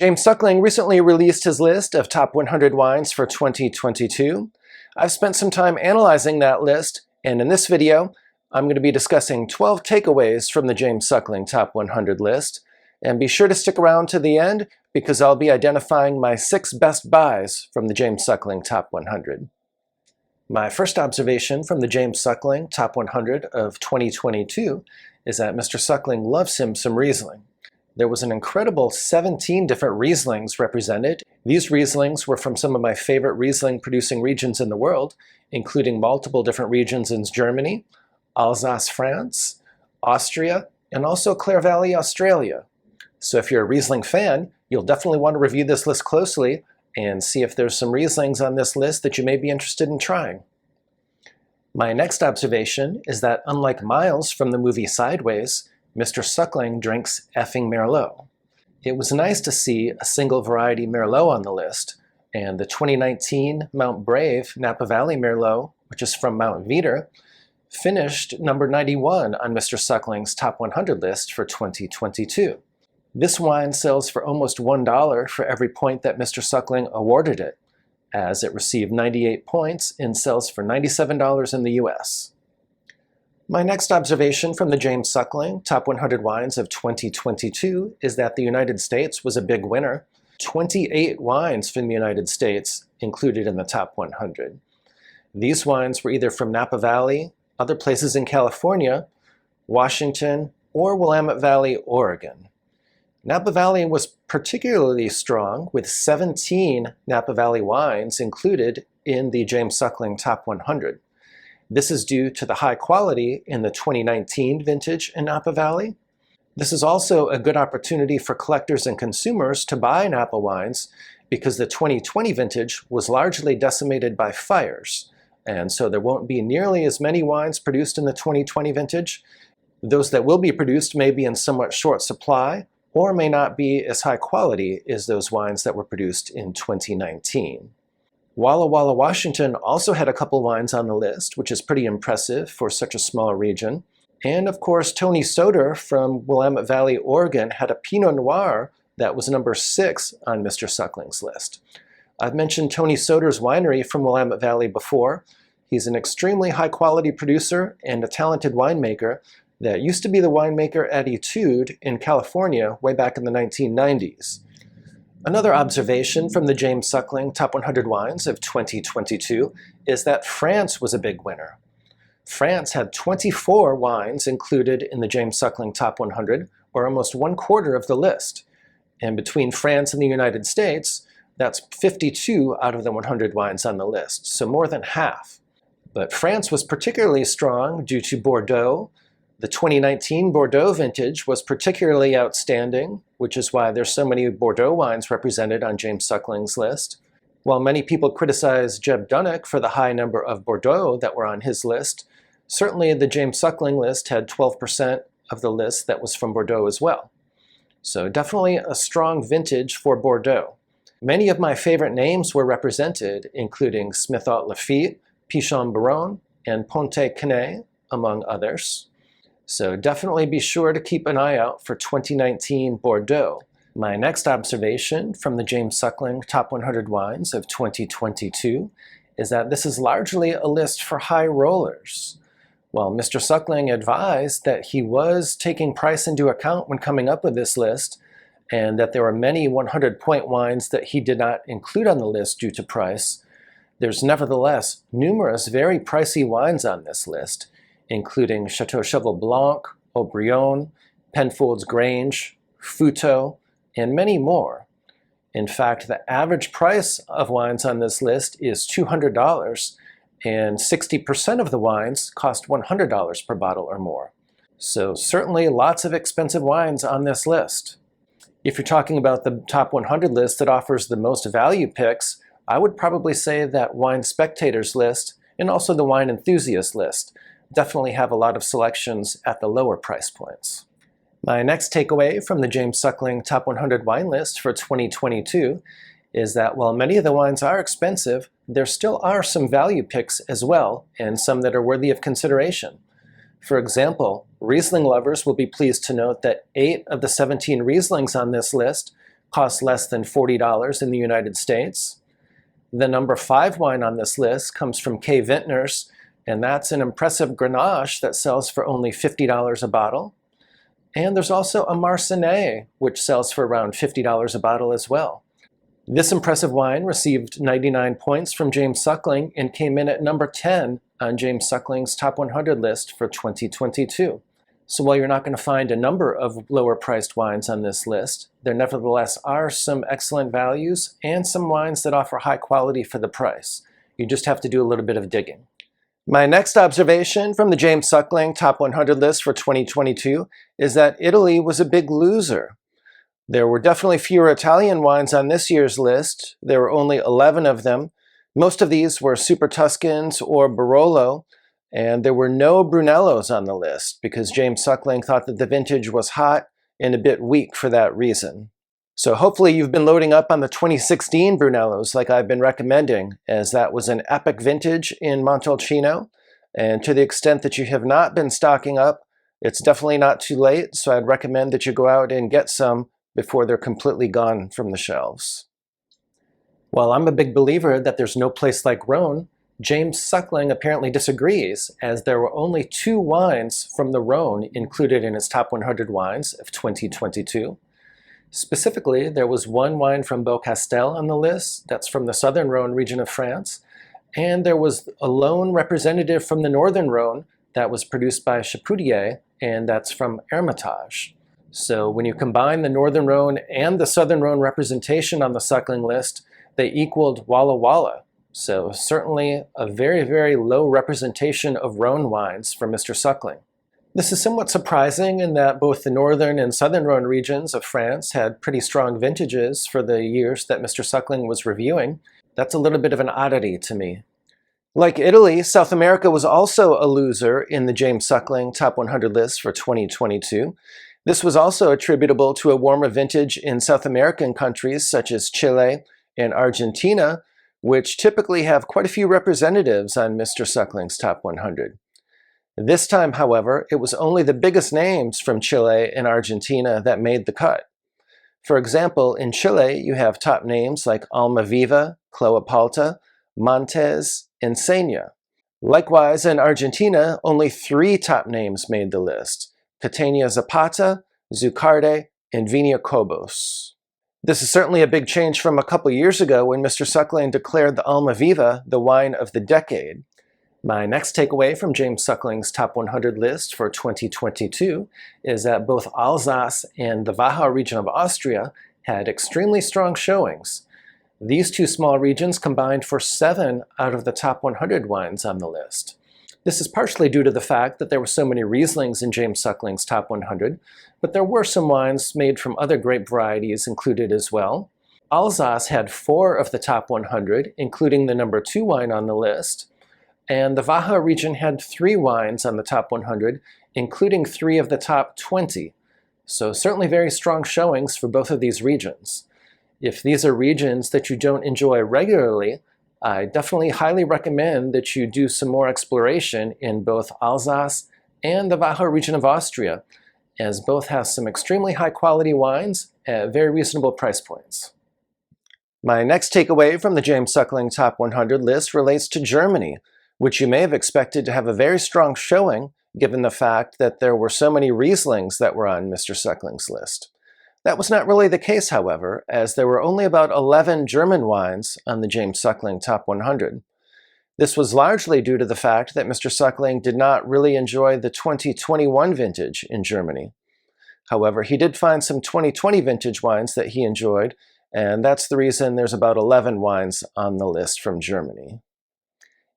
James Suckling recently released his list of top 100 wines for 2022. I've spent some time analyzing that list, and in this video, I'm going to be discussing 12 takeaways from the James Suckling top 100 list. And be sure to stick around to the end because I'll be identifying my 6 best buys from the James Suckling top 100. My first observation from the James Suckling top 100 of 2022 is that Mr. Suckling loves him some Riesling. There was an incredible 17 different Rieslings represented. These Rieslings were from some of my favorite Riesling producing regions in the world, including multiple different regions in Germany, Alsace, France, Austria, and also Clare Valley, Australia. So if you're a Riesling fan, you'll definitely want to review this list closely and see if there's some Rieslings on this list that you may be interested in trying. My next observation is that unlike Miles from the movie Sideways, Mr. Suckling drinks effing Merlot. It was nice to see a single variety Merlot on the list, and the 2019 Mount Brave Napa Valley Merlot, which is from Mount Veeder, finished number 91 on Mr. Suckling's top 100 list for 2022. This wine sells for almost $1 for every point that Mr. Suckling awarded it, as it received 98 points and sells for $97 in the US. My next observation from the James Suckling top 100 wines of 2022 is that the United States was a big winner. 28 wines from the United States included in the top 100. These wines were either from Napa Valley, other places in California, Washington, or Willamette Valley, Oregon. Napa Valley was particularly strong, with 17 Napa Valley wines included in the James Suckling top 100. This is due to the high quality in the 2019 vintage in Napa Valley. This is also a good opportunity for collectors and consumers to buy Napa wines because the 2020 vintage was largely decimated by fires, and so there won't be nearly as many wines produced in the 2020 vintage. Those that will be produced may be in somewhat short supply, or may not be as high quality as those wines that were produced in 2019. Walla, Washington also had a couple wines on the list, which is pretty impressive for such a small region. And of course, Tony Soter from Willamette Valley, Oregon had a Pinot Noir that was number 6 on Mr. Suckling's list. I've mentioned Tony Soter's winery from Willamette Valley before. He's an extremely high quality producer and a talented winemaker that used to be the winemaker at Etude in California way back in the 1990s. Another observation from the James Suckling top 100 wines of 2022 is that France was a big winner. France had 24 wines included in the James Suckling top 100, or almost 1/4 of the list. And between France and the United States, that's 52 out of the 100 wines on the list, so more than half. But France was particularly strong due to Bordeaux. The 2019 Bordeaux vintage was particularly outstanding, which is why there's so many Bordeaux wines represented on James Suckling's list. While many people criticize Jeb Dunnock for the high number of Bordeaux that were on his list, certainly the James Suckling list had 12% of the list that was from Bordeaux as well. So definitely a strong vintage for Bordeaux. Many of my favorite names were represented, including Smith-Aught-Lafitte, Pichon-Baron, and Pontet-Canet, among others. So definitely be sure to keep an eye out for 2019 Bordeaux. My next observation from the James Suckling top 100 wines of 2022 is that this is largely a list for high rollers. While Mr. Suckling advised that he was taking price into account when coming up with this list, and that there were many 100-point wines that he did not include on the list due to price, there's nevertheless numerous very pricey wines on this list, including Chateau Cheval Blanc, Aubryon, Penfolds Grange, Fouteau, and many more. In fact, the average price of wines on this list is $200, and 60% of the wines cost $100 per bottle or more. So certainly lots of expensive wines on this list. If you're talking about the top 100 list that offers the most value picks, I would probably say that Wine Spectator's list and also the Wine Enthusiast list definitely have a lot of selections at the lower price points. My next takeaway from the James Suckling top 100 wine list for 2022 is that while many of the wines are expensive, there still are some value picks as well, and some that are worthy of consideration. For example, Riesling lovers will be pleased to note that 8 of the 17 Rieslings on this list costs less than $40 in the United States. The number 5 wine on this list comes from K Vintners, and that's an impressive Grenache that sells for only $50 a bottle. And there's also a Marsannay, which sells for around $50 a bottle as well. This impressive wine received 99 points from James Suckling and came in at number 10 on James Suckling's Top 100 list for 2022. So while you're not going to find a number of lower priced wines on this list, there nevertheless are some excellent values and some wines that offer high quality for the price. You just have to do a little bit of digging. My next observation from the James Suckling Top 100 list for 2022 is that Italy was a big loser. There were definitely fewer Italian wines on this year's list. There were only 11 of them. Most of these were Super Tuscans or Barolo, and there were no Brunellos on the list because James Suckling thought that the vintage was hot and a bit weak for that reason. So hopefully you've been loading up on the 2016 Brunellos like I've been recommending, as that was an epic vintage in Montalcino. And to the extent that you have not been stocking up, it's definitely not too late, so I'd recommend that you go out and get some before they're completely gone from the shelves. While I'm a big believer that there's no place like Rhone, James Suckling apparently disagrees, as there were only 2 wines from the Rhone included in his Top 100 wines of 2022. Specifically, there was 1 wine from Beaucastel on the list, that's from the southern Rhone region of France, and there was a lone representative from the northern Rhone that was produced by Chapoutier, and that's from Hermitage. So when you combine the northern Rhone and the southern Rhone representation on the Suckling list, they equaled Walla Walla. So certainly a very, very low representation of Rhone wines for Mr. Suckling. This is somewhat surprising in that both the northern and southern Rhone regions of France had pretty strong vintages for the years that Mr. Suckling was reviewing. That's a little bit of an oddity to me. Like Italy, South America was also a loser in the James Suckling Top 100 list for 2022. This was also attributable to a warmer vintage in South American countries such as Chile and Argentina, which typically have quite a few representatives on Mr. Suckling's Top 100. This time, however, it was only the biggest names from Chile and Argentina that made the cut. For example, in Chile, you have top names like Almaviva, Cloapalta, Montes, and Senia. Likewise, in Argentina, only 3 top names made the list: Catania Zapata, Zucarde, and Viña Cobos. This is certainly a big change from a couple years ago when Mr. Suckling declared the Almaviva the wine of the decade. My next takeaway from James Suckling's Top 100 list for 2022 is that both Alsace and the Vaha region of Austria had extremely strong showings. These 2 small regions combined for 7 out of the top 100 wines on the list. This is partially due to the fact that there were so many Rieslings in James Suckling's Top 100, but there were some wines made from other grape varieties included as well. Alsace had 4 of the top 100, including the number 2 wine on the list, and the Vaha region had 3 wines on the top 100, including 3 of the top 20. So certainly very strong showings for both of these regions. If these are regions that you don't enjoy regularly, I definitely highly recommend that you do some more exploration in both Alsace and the Vaha region of Austria, as both have some extremely high quality wines at very reasonable price points. My next takeaway from the James Suckling Top 100 list relates to Germany, which you may have expected to have a very strong showing given the fact that there were so many Rieslings that were on Mr. Suckling's list. That was not really the case, however, as there were only about 11 German wines on the James Suckling Top 100. This was largely due to the fact that Mr. Suckling did not really enjoy the 2021 vintage in Germany. However, he did find some 2020 vintage wines that he enjoyed, and that's the reason there's about 11 wines on the list from Germany.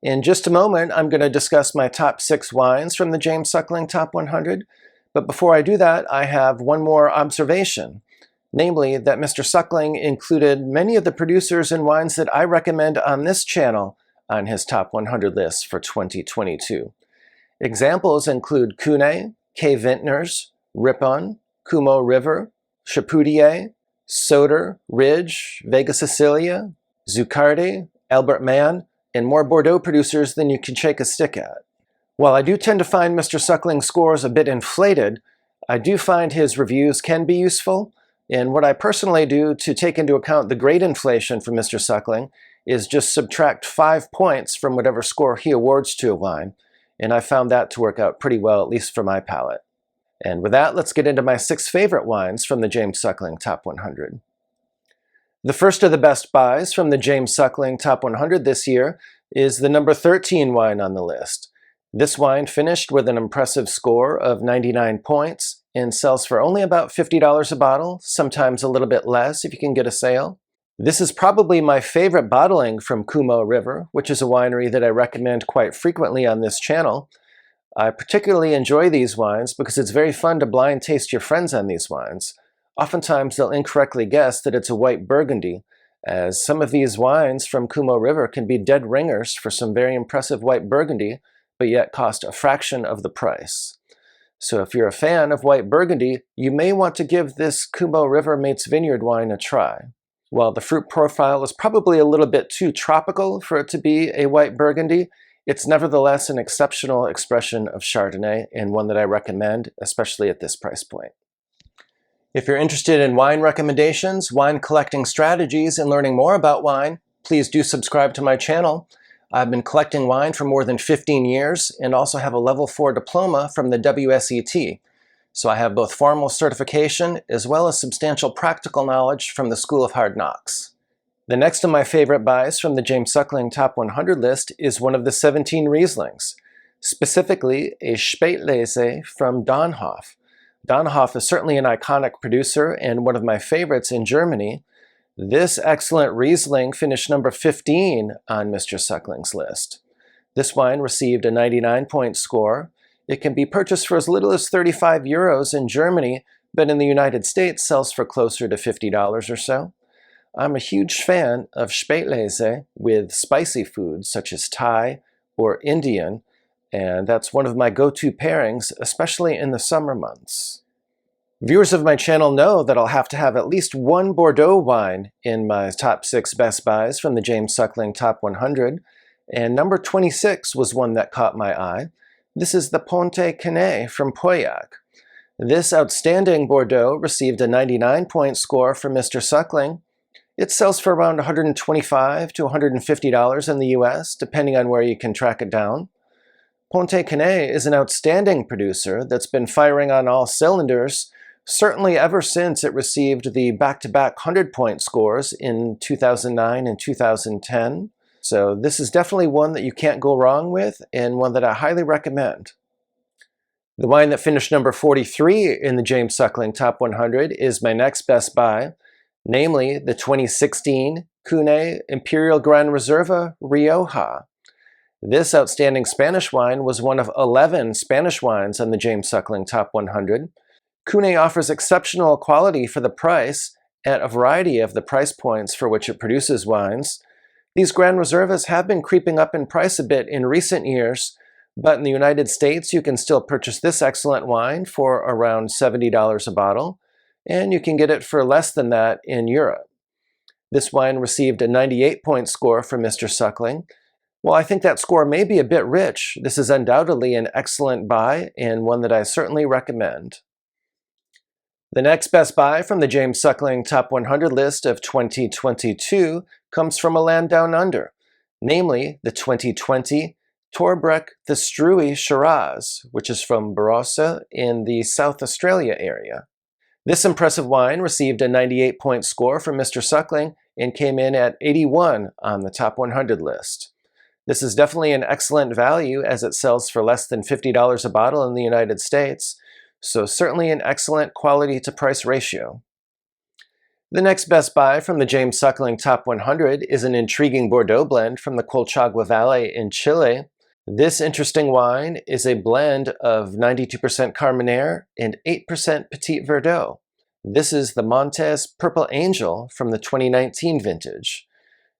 In just a moment, I'm going to discuss my top 6 wines from the James Suckling Top 100, but before I do that, I have one more observation, namely that Mr. Suckling included many of the producers and wines that I recommend on this channel on his Top 100 list for 2022. Examples include Kumeu, K Vintners, Rippon, Kumeu River, Chapoutier, Soter, Ridge, Vega Sicilia, Zucarde, Albert Mann, and more Bordeaux producers than you can shake a stick at. While I do tend to find Mr. Suckling's scores a bit inflated, I do find his reviews can be useful, And what I personally do to take into account the grade inflation from Mr. Suckling is just subtract 5 points from whatever score he awards to a wine. And I found that to work out pretty well, at least for my palate. And with that, let's get into my 6 favorite wines from the James Suckling Top 100. The first of the best buys from the James Suckling Top 100 this year is the number 13 wine on the list. This wine finished with an impressive score of 99 points and sells for only about $50 a bottle, sometimes a little bit less if you can get a sale. This is probably my favorite bottling from Kumeu River, which is a winery that I recommend quite frequently on this channel. I particularly enjoy these wines because it's very fun to blind taste your friends on these wines. Oftentimes they'll incorrectly guess that it's a white Burgundy, as some of these wines from Kumeu River can be dead ringers for some very impressive white Burgundy, but yet cost a fraction of the price. So if you're a fan of white Burgundy, you may want to give this Kumeu River Mates Vineyard wine a try. While the fruit profile is probably a little bit too tropical for it to be a white Burgundy, it's nevertheless an exceptional expression of Chardonnay and one that I recommend, especially at this price point. If you're interested in wine recommendations, wine collecting strategies, and learning more about wine, please do subscribe to my channel. I've been collecting wine for more than 15 years and also have a level 4 diploma from the DipWSET. So I have both formal certification as well as substantial practical knowledge from the School of Hard Knocks. The next of my favorite buys from the James Suckling Top 100 list is one of the 17 Rieslings, specifically a Spatlese from Donnhoff. Donnhoff is certainly an iconic producer and one of my favorites in Germany. This excellent Riesling finished number 15 on Mr. Suckling's list. This wine received a 99-point score. It can be purchased for as little as 35 euros in Germany, but in the United States sells for closer to $50 or so. I'm a huge fan of Spatlese with spicy foods such as Thai or Indian, and that's one of my go-to pairings, especially in the summer months. Viewers of my channel know that I'll have to have at least one Bordeaux wine in my top 6 best buys from the James Suckling Top 100, and number 26 was one that caught my eye. This is the Pontet Canet from Pauillac. This outstanding Bordeaux received a 99-point score from Mr. Suckling. It sells for around $125 to $150 in the US, depending on where you can track it down. Pontet Canet is an outstanding producer that's been firing on all cylinders, certainly ever since it received the back-to-back 100-point scores in 2009 and 2010. So this is definitely one that you can't go wrong with, and one that I highly recommend. The wine that finished number 43 in the James Suckling Top 100 is my next best buy, namely the 2016 Cune Imperial Gran Reserva Rioja. This outstanding Spanish wine was one of 11 Spanish wines on the James Suckling Top 100. Cune offers exceptional quality for the price at a variety of the price points for which it produces wines. These Gran Reservas have been creeping up in price a bit in recent years, but in the United States you can still purchase this excellent wine for around $70 a bottle, and you can get it for less than that in Europe. This wine received a 98-point score from Mr. Suckling. While I think that score may be a bit rich, this is undoubtedly an excellent buy and one that I certainly recommend. The next best buy from the James Suckling Top 100 list of 2022 comes from a land down under, namely the 2020 Torbreck the Struy Shiraz, which is from Barossa in the South Australia area. This impressive wine received a 98-point score from Mr. Suckling and came in at 81 on the Top 100 list. This is definitely an excellent value as it sells for less than $50 a bottle in the United States, so certainly an excellent quality to price ratio. The next best buy from the James Suckling Top 100 is an intriguing Bordeaux blend from the Colchagua Valley in Chile. This interesting wine is a blend of 92% Carmenere and 8% Petit Verdot. This is the Montes Purple Angel from the 2019 vintage.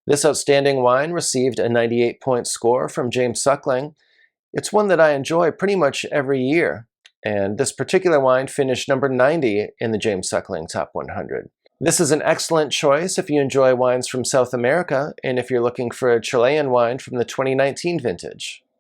This outstanding wine received a 98-point score from James Suckling. It's one that I enjoy pretty much every year, and this particular wine finished number 90 in the James Suckling Top 100. This is an excellent choice if you enjoy wines from South America and if you're looking for a Chilean wine from the 2019 vintage.